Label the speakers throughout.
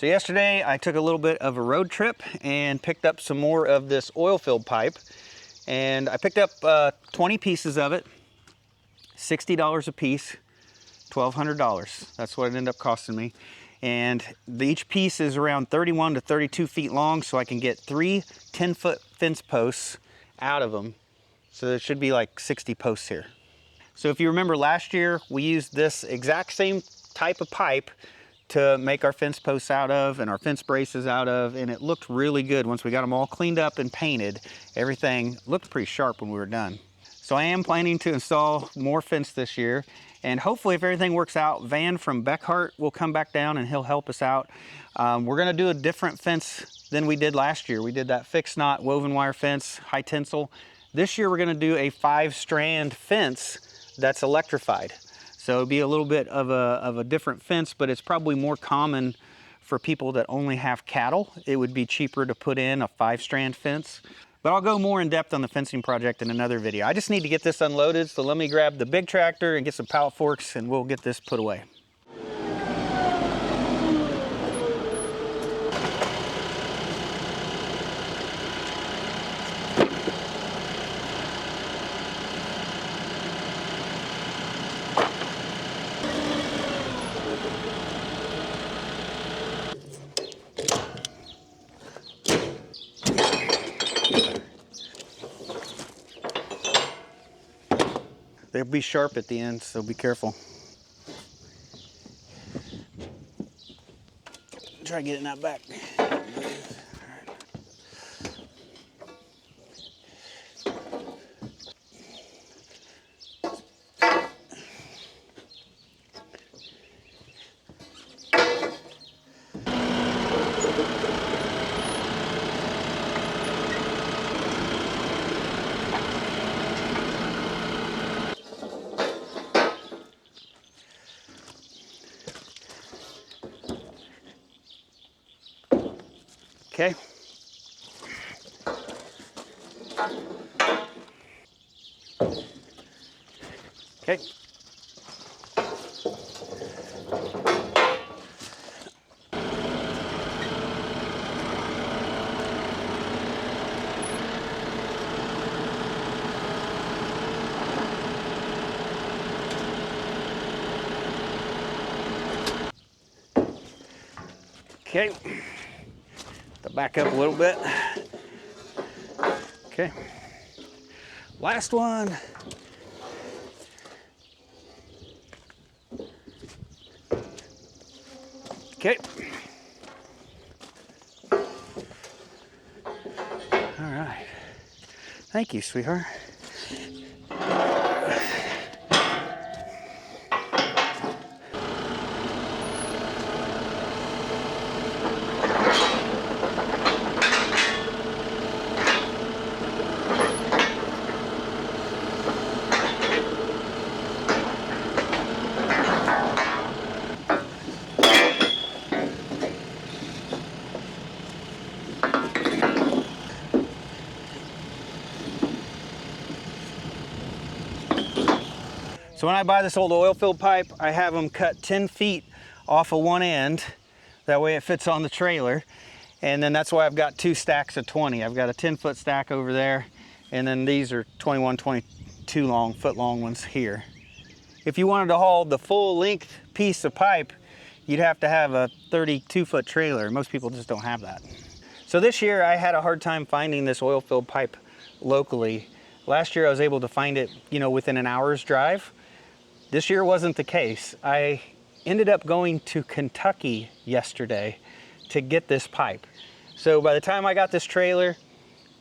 Speaker 1: So yesterday I took a little bit of a road trip and picked up some more of this oil filled pipe. And I picked up 20 pieces of it, $60 a piece, $1,200. That's what it ended up costing me. And each piece is around 31 to 32 feet long, so I can get 3 10-foot fence posts out of them. So there should be like 60 posts here. So if you remember last year, we used this exact same type of pipe to make our fence posts out of and our fence braces out of, and it looked really good. Once we got them all cleaned up and painted, everything looked pretty sharp when we were done. So I am planning to install more fence this year, and hopefully if everything works out, Van from Beckhart will come back down and he'll help us out. We're gonna do a different fence than we did last year. We did that fixed knot woven wire fence, high tensile. This year we're gonna do a 5-strand fence that's electrified. So it'll be a little bit of a different fence, but it's probably more common for people that only have cattle. It would be cheaper to put in a 5-strand fence. But I'll go more in depth on the fencing project in another video. I just need to get this unloaded, so let me grab the big tractor and get some pallet forks and we'll get this put away. They'll be sharp at the end, so be careful. Try getting that back. Okay. Okay. Okay. Back up a little bit. Okay. Last one. Okay. All right. Thank you, sweetheart. So when I buy this old oil filled pipe, I have them cut 10 feet off of one end. That way it fits on the trailer. And then that's why I've got 2 stacks of 20. I've got a 10-foot stack over there, and then these are 21, 22 foot long ones here. If you wanted to haul the full length piece of pipe, you'd have to have a 32-foot trailer. Most people just don't have that. So this year I had a hard time finding this oil filled pipe locally. Last year I was able to find it, within an hour's drive. This year wasn't the case. I ended up going to Kentucky yesterday to get this pipe. So by the time I got this trailer,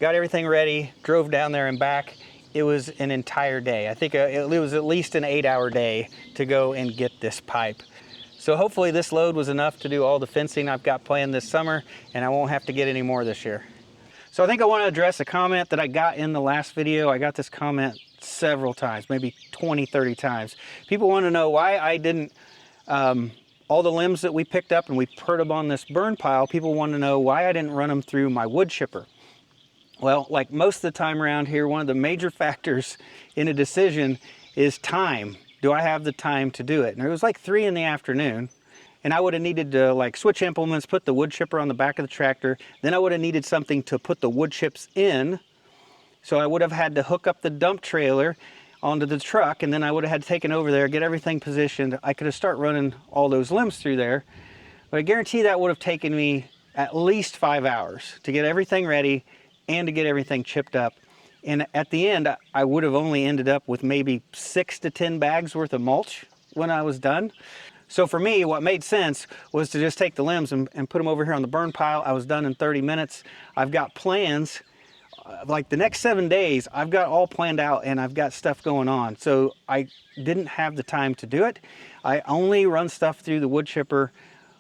Speaker 1: got everything ready, drove down there and back, it was an entire day. I think it was at least an 8-hour day to go and get this pipe. So hopefully this load was enough to do all the fencing I've got planned this summer, and I won't have to get any more this year. So I think I want to address a comment that I got in the last video. I got this comment several times, maybe 20, 30 times. People want to know why I didn't, all the limbs that we picked up and we put them on this burn pile, people want to know why I didn't run them through my wood chipper. Well, like most of the time around here, one of the major factors in a decision is time. Do I have the time to do it? And it was like 3 in the afternoon, and I would have needed to like switch implements, put the wood chipper on the back of the tractor. Then I would have needed something to put the wood chips in. So I would have had to hook up the dump trailer onto the truck, and then I would have had to take it over there, get everything positioned. I could have started running all those limbs through there, but I guarantee that would have taken me at least 5 hours to get everything ready and to get everything chipped up. And at the end, I would have only ended up with maybe 6 to 10 bags worth of mulch when I was done. So for me, what made sense was to just take the limbs and put them over here on the burn pile. I was done in 30 minutes. I've got plans, like the next 7 days, I've got all planned out and I've got stuff going on. So I didn't have the time to do it. I only run stuff through the wood chipper,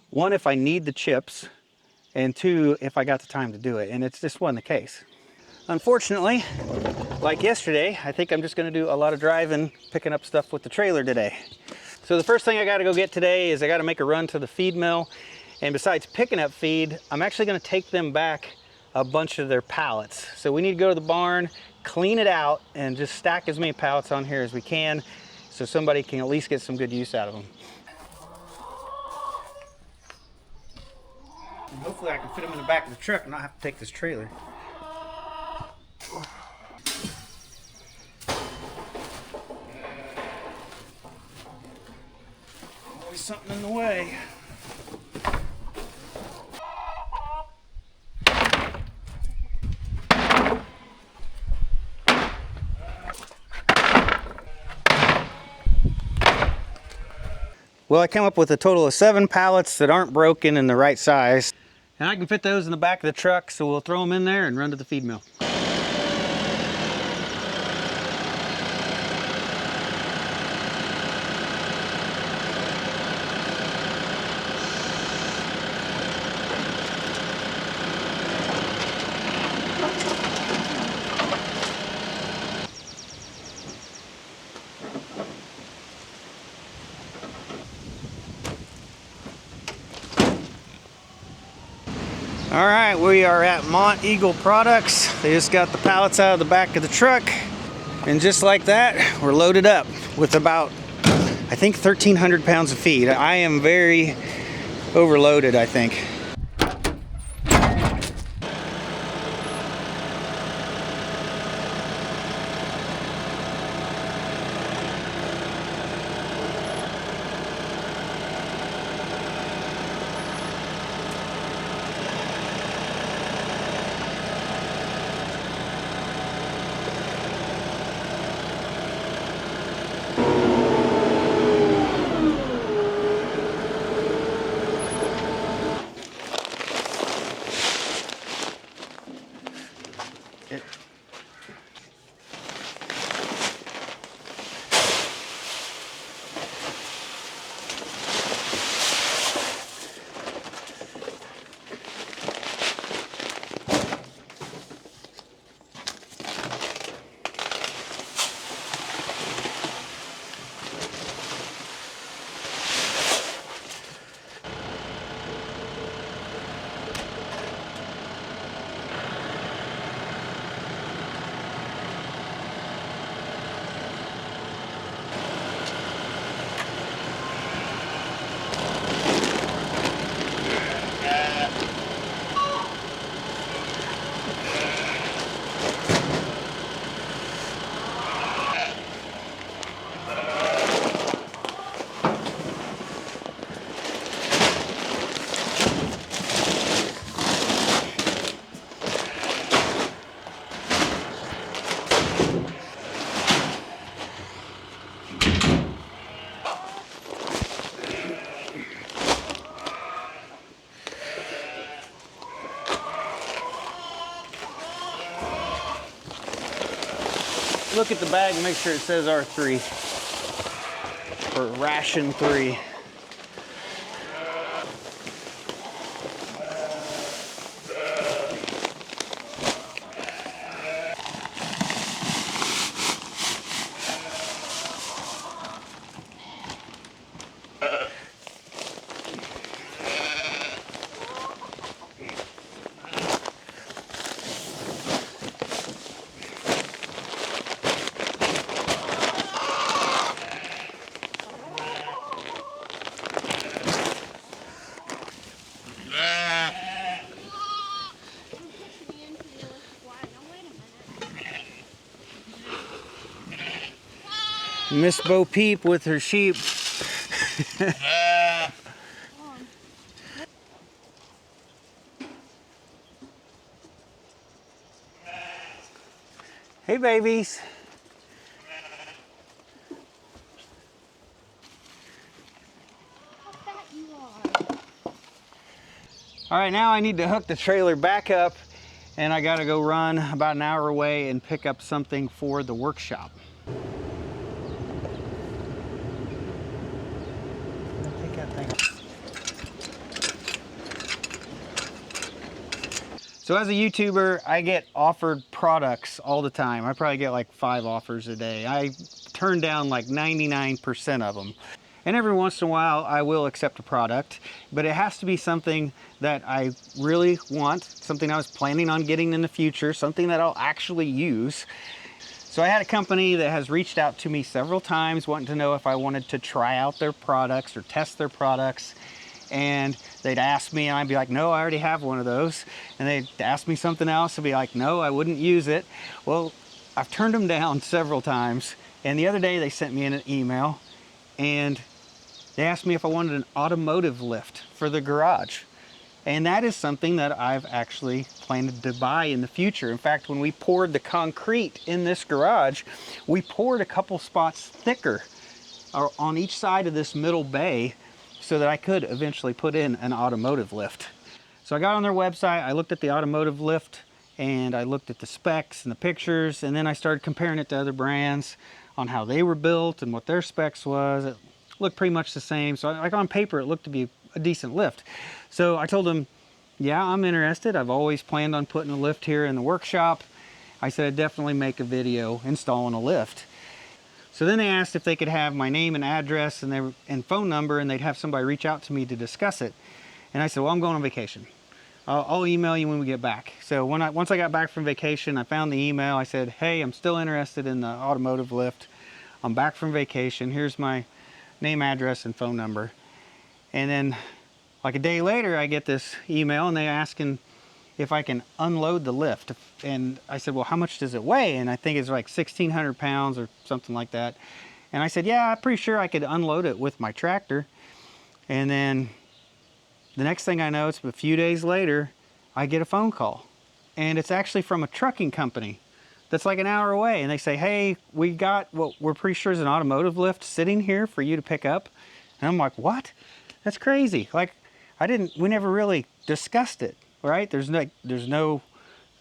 Speaker 1: one, if I need the chips, and two, if I got the time to do it. And it's just wasn't the case. Unfortunately, like yesterday, I think I'm just gonna do a lot of driving, picking up stuff with the trailer today. So the first thing I gotta go get today is I gotta make a run to the feed mill. And besides picking up feed, I'm actually gonna take them back a bunch of their pallets. So we need to go to the barn, clean it out, and just stack as many pallets on here as we can so somebody can at least get some good use out of them. And hopefully I can fit them in the back of the truck and not have to take this trailer. Always something in the way. Well, I came up with a total of 7 pallets that aren't broken and the right size. And I can fit those in the back of the truck, so we'll throw them in there and run to the feed mill. All right, we are at Mont Eagle Products. They just got the pallets out of the back of the truck. And just like that, we're loaded up with about, I think, 1,300 pounds of feed. I am very overloaded, I think. Look at the bag and make sure it says R3 or ration 3. Miss Bo Peep with her sheep. Hey, babies.
Speaker 2: How fat you are.
Speaker 1: All right, now I need to hook the trailer back up, and I gotta go run about an hour away and pick up something for the workshop. Take that thing. So as a YouTuber, I get offered products all the time. I probably get like 5 offers a day. I turn down like 99% of them. And every once in a while, I will accept a product, but it has to be something that I really want, something I was planning on getting in the future, something that I'll actually use. So I had a company that has reached out to me several times wanting to know if I wanted to try out their products or test their products. And they'd ask me and I'd be like, no, I already have one of those. And they'd ask me something else and be like, no, I wouldn't use it. Well, I've turned them down several times. And the other day they sent me an email and they asked me if I wanted an automotive lift for the garage. And that is something that I've actually planned to buy in the future. In fact, when we poured the concrete in this garage, we poured a couple spots thicker on each side of this middle bay so that I could eventually put in an automotive lift. So I got on their website, I looked at the automotive lift, and I looked at the specs and the pictures, and then I started comparing it to other brands on how they were built and what their specs was. It looked pretty much the same. So like on paper, it looked to be a decent lift. So I told them, yeah, I'm interested. I've always planned on putting a lift here in the workshop. I said I'd definitely make a video installing a lift. So then they asked if they could have my name and address and phone number, and they'd have somebody reach out to me to discuss it. And I said, well, I'm going on vacation. I'll email you when we get back. So once I got back from vacation, I found the email. I said, hey, I'm still interested in the automotive lift. I'm back from vacation. Here's my name, address, and phone number. And then like a day later, I get this email and they're asking if I can unload the lift. And I said, well, how much does it weigh? And I think it's like 1,600 pounds or something like that. And I said, yeah, I'm pretty sure I could unload it with my tractor. And then the next thing I know, it's a few days later, I get a phone call. And it's actually from a trucking company that's like an hour away. And they say, hey, we got what we're pretty sure is an automotive lift sitting here for you to pick up. And I'm like, what? That's crazy. Like, we never really discussed it, right? There's no,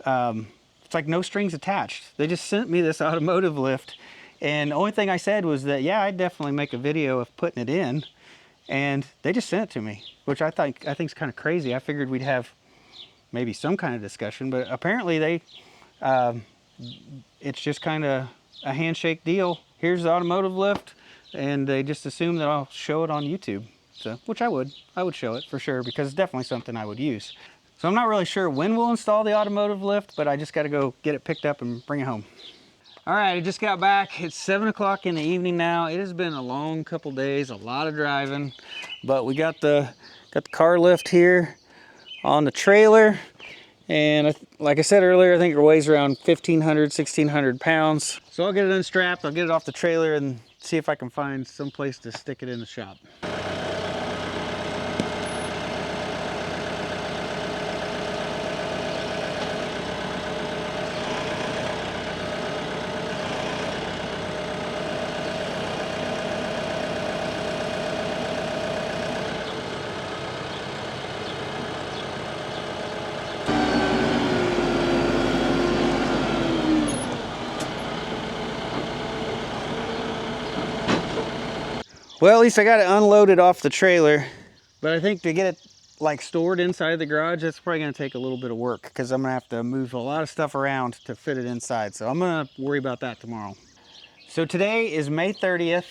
Speaker 1: it's like no strings attached. They just sent me this automotive lift. And the only thing I said was that, yeah, I'd definitely make a video of putting it in. And they just sent it to me, which I think is kind of crazy. I figured we'd have maybe some kind of discussion, but apparently it's just kind of a handshake deal. Here's the automotive lift, and they just assume that I'll show it on YouTube. So, which I would show it for sure, because it's definitely something I would use. So I'm not really sure when we'll install the automotive lift, but I just got to go get it picked up and bring it home. All right, I just got back. It's 7 o'clock in the evening now. It has been a long couple days, a lot of driving, but we got the car lift here on the trailer. And like I said earlier, I think it weighs around 1,500, 1,600 pounds. So I'll get it unstrapped, I'll get it off the trailer and see if I can find some place to stick it in the shop. Well, at least I got it unloaded off the trailer, but I think to get it like stored inside the garage, that's probably gonna take a little bit of work because I'm gonna have to move a lot of stuff around to fit it inside. So I'm gonna worry about that tomorrow. So today is May 30th,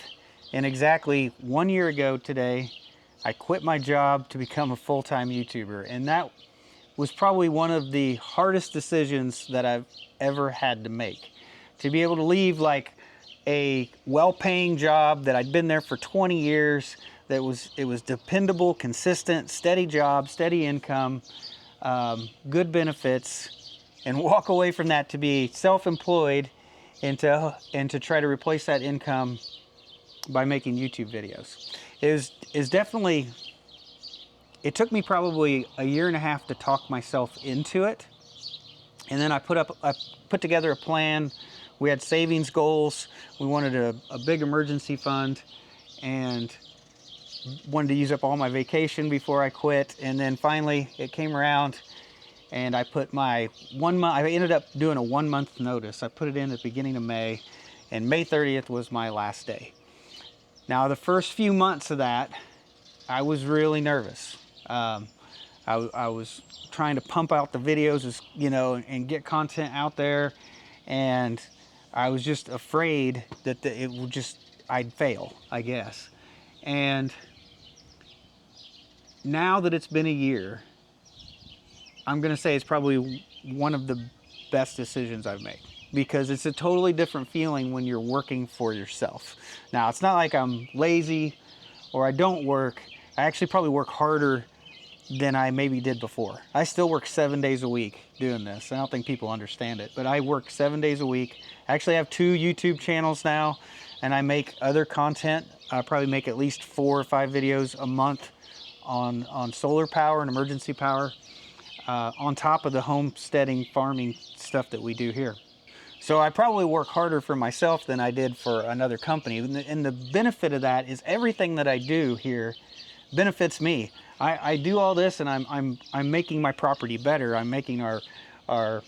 Speaker 1: and exactly 1 year ago today, I quit my job to become a full-time YouTuber. And that was probably one of the hardest decisions that I've ever had to make. To be able to leave like a well-paying job that I'd been there for 20 years, it was dependable, consistent, steady job, steady income, good benefits, and walk away from that to be self-employed and to try to replace that income by making YouTube videos. Is definitely, it took me probably a year and a half to talk myself into it. And then I put together a plan. We had savings goals. We wanted a big emergency fund and wanted to use up all my vacation before I quit. And then finally it came around and I put my 1 month, I ended up doing a 1 month notice. I put it in at the beginning of May, and May 30th was my last day. Now the first few months of that, I was really nervous. I was trying to pump out the videos, and get content out there, and I was just afraid that I'd fail, I guess. And now that it's been a year, I'm gonna say it's probably one of the best decisions I've made, because it's a totally different feeling when you're working for yourself. Now, it's not like I'm lazy or I don't work. I actually probably work harder than I maybe did before. I still work 7 days a week doing this. I don't think people understand it, but I work 7 days a week. I actually have 2 YouTube channels now, and I make other content. I probably make at least 4 or 5 videos a month on solar power and emergency power, on top of the homesteading, farming stuff that we do here. So I probably work harder for myself than I did for another company. And the benefit of that is everything that I do here benefits me. I do all this, and I'm making my property better. I'm making our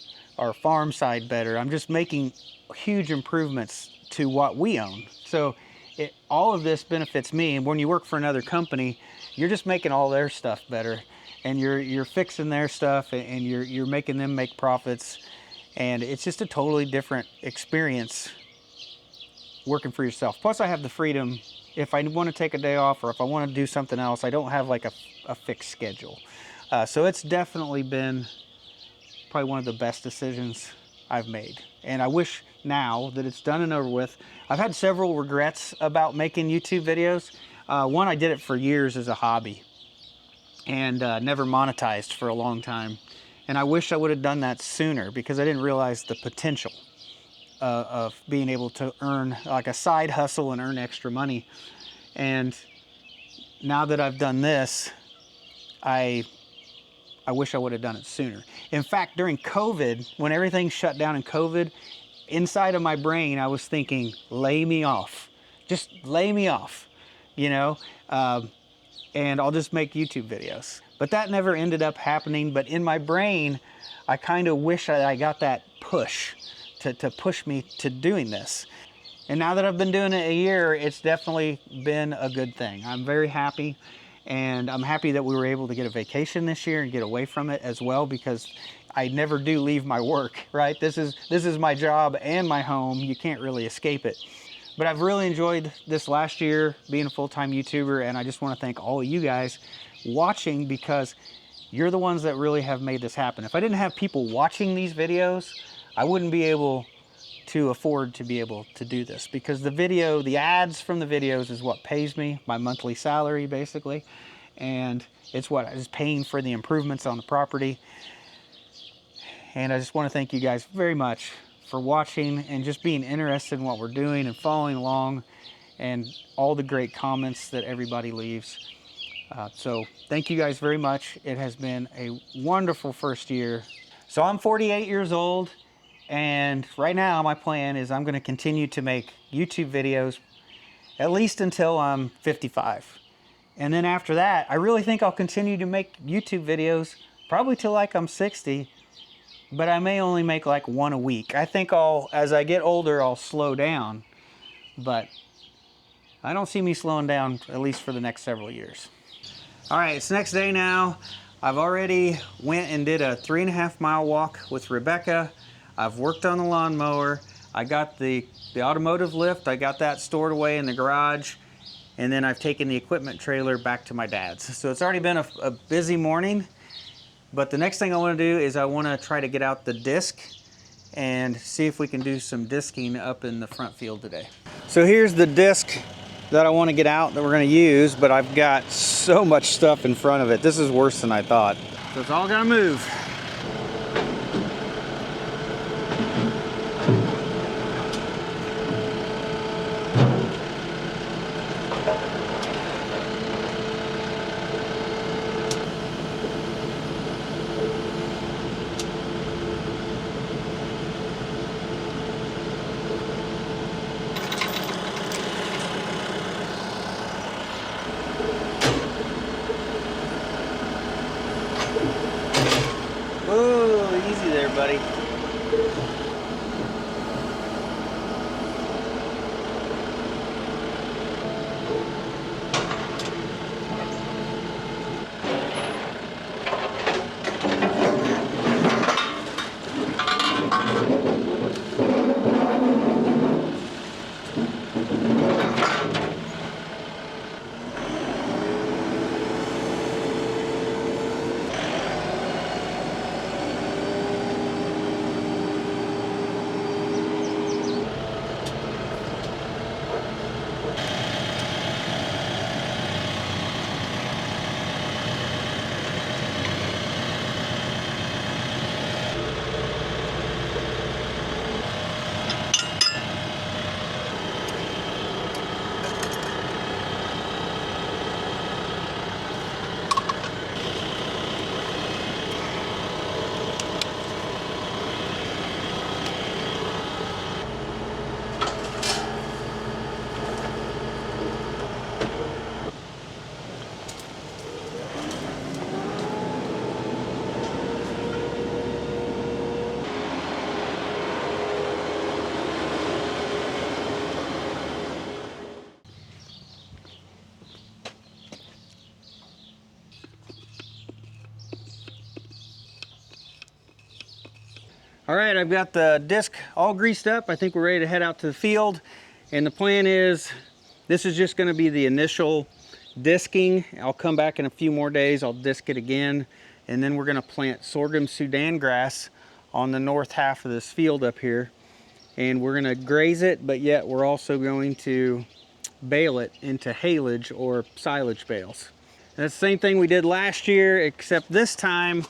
Speaker 1: farm side better. I'm just making huge improvements to what we own. So all of this benefits me. And when you work for another company, you're just making all their stuff better, and you're fixing their stuff, and you're making them make profits. And it's just a totally different experience working for yourself. Plus, I have the freedom. If I want to take a day off, or if I want to do something else, I don't have like a fixed schedule. So it's definitely been probably one of the best decisions I've made. And I wish now that it's done and over with. I've had several regrets about making YouTube videos. One, I did it for years as a hobby and never monetized for a long time. And I wish I would have done that sooner, because I didn't realize the potential of being able to earn like a side hustle and earn extra money. And now that I've done this, I wish I would have done it sooner. In fact, during COVID, when everything shut down in COVID, inside of my brain, I was thinking, lay me off. Just lay me off, and I'll just make YouTube videos. But that never ended up happening. But in my brain, I kind of wish I got that push to push me to doing this. And now that I've been doing it a year, it's definitely been a good thing. I'm very happy, and I'm happy that we were able to get a vacation this year and get away from it as well, because I never do leave my work, right? This is my job and my home. You can't really escape it. But I've really enjoyed this last year being a full-time YouTuber, and I just want to thank all of you guys watching, because you're the ones that really have made this happen. If I didn't have people watching these videos, I wouldn't be able to afford to be able to do this, because the ads from the videos is what pays me, my monthly salary basically, and it's what is paying for the improvements on the property. And I just want to thank you guys very much for watching and just being interested in what we're doing and following along, and all the great comments that everybody leaves. So thank you guys very much. It has been a wonderful first year. So I'm 48 years old, and right now my plan is I'm going to continue to make YouTube videos at least until I'm 55. And then after that, I really think I'll continue to make YouTube videos probably till like I'm 60, but I may only make like 1 a week. I think as I get older, I'll slow down, but I don't see me slowing down, at least for the next several years. All right, it's the next day now. I've already went and did a 3.5 mile walk with Rebecca. I've worked on the lawnmower. I got the automotive lift. I got that stored away in the garage. And then I've taken the equipment trailer back to my dad's. So it's already been a busy morning. But the next thing I want to do is I want to try to get out the disc and see if we can do some disking up in the front field today. So here's the disc that I want to get out that we're going to use, but I've got so much stuff in front of it. This is worse than I thought. So it's all going to move. buddy. All right, I've got the disc all greased up. I think we're ready to head out to the field. And the plan is, this is just gonna be the initial disking. I'll come back in a few more days, I'll disc it again. And then we're gonna plant sorghum Sudan grass on the north half of this field up here. And we're gonna graze it, but yet we're also going to bale it into haylage or silage bales. And that's the same thing we did last year, except this time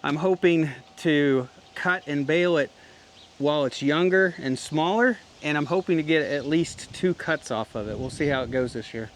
Speaker 1: I'm hoping to cut and bale it while it's younger and smaller, and I'm hoping to get at least 2 cuts off of it. We'll see how it goes this year.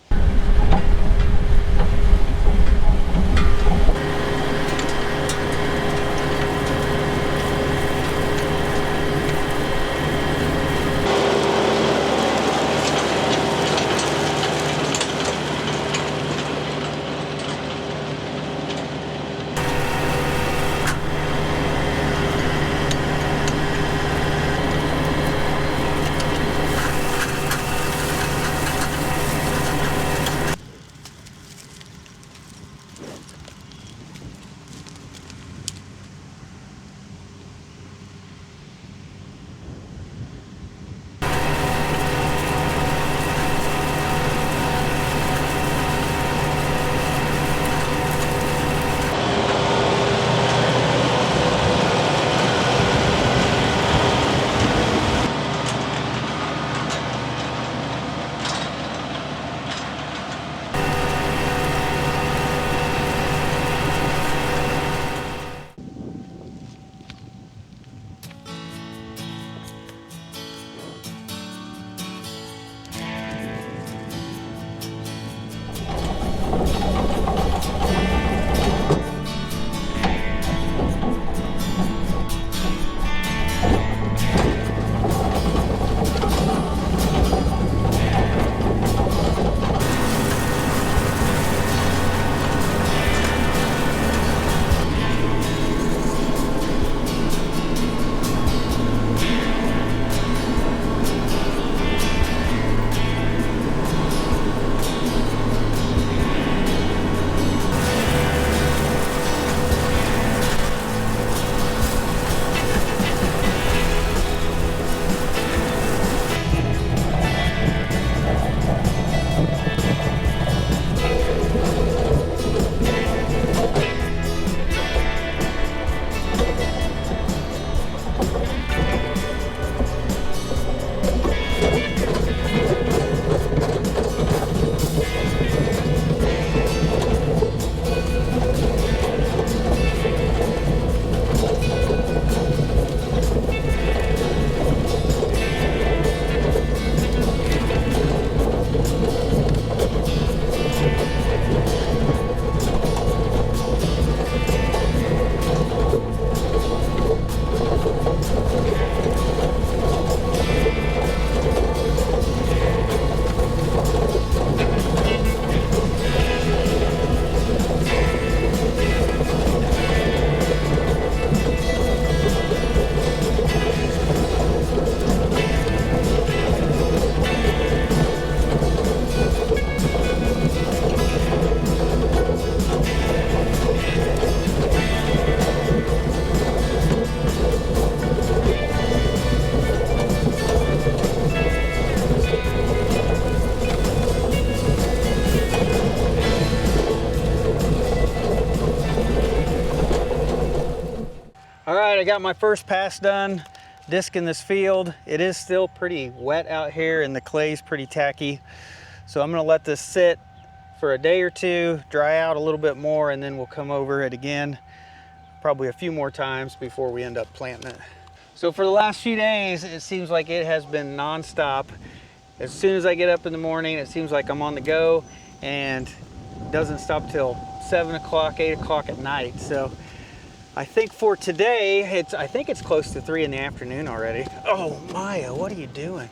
Speaker 1: All right, I got my first pass done, disking this field. It is still pretty wet out here and the clay's pretty tacky. So I'm gonna let this sit for a day or two, dry out a little bit more, and then we'll come over it again, probably a few more times before we end up planting it. So for the last few days, it seems like it has been nonstop. As soon as I get up in the morning, it seems like I'm on the go, and it doesn't stop till 7 o'clock, 8 o'clock at night. So I think for today, I think it's close to 3 in the afternoon already. Oh, Maya, what are you doing?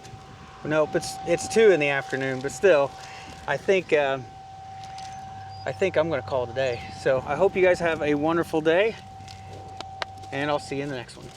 Speaker 1: Nope, it's 2 in the afternoon, but still, I think I'm gonna call it a day. So I hope you guys have a wonderful day, and I'll see you in the next one.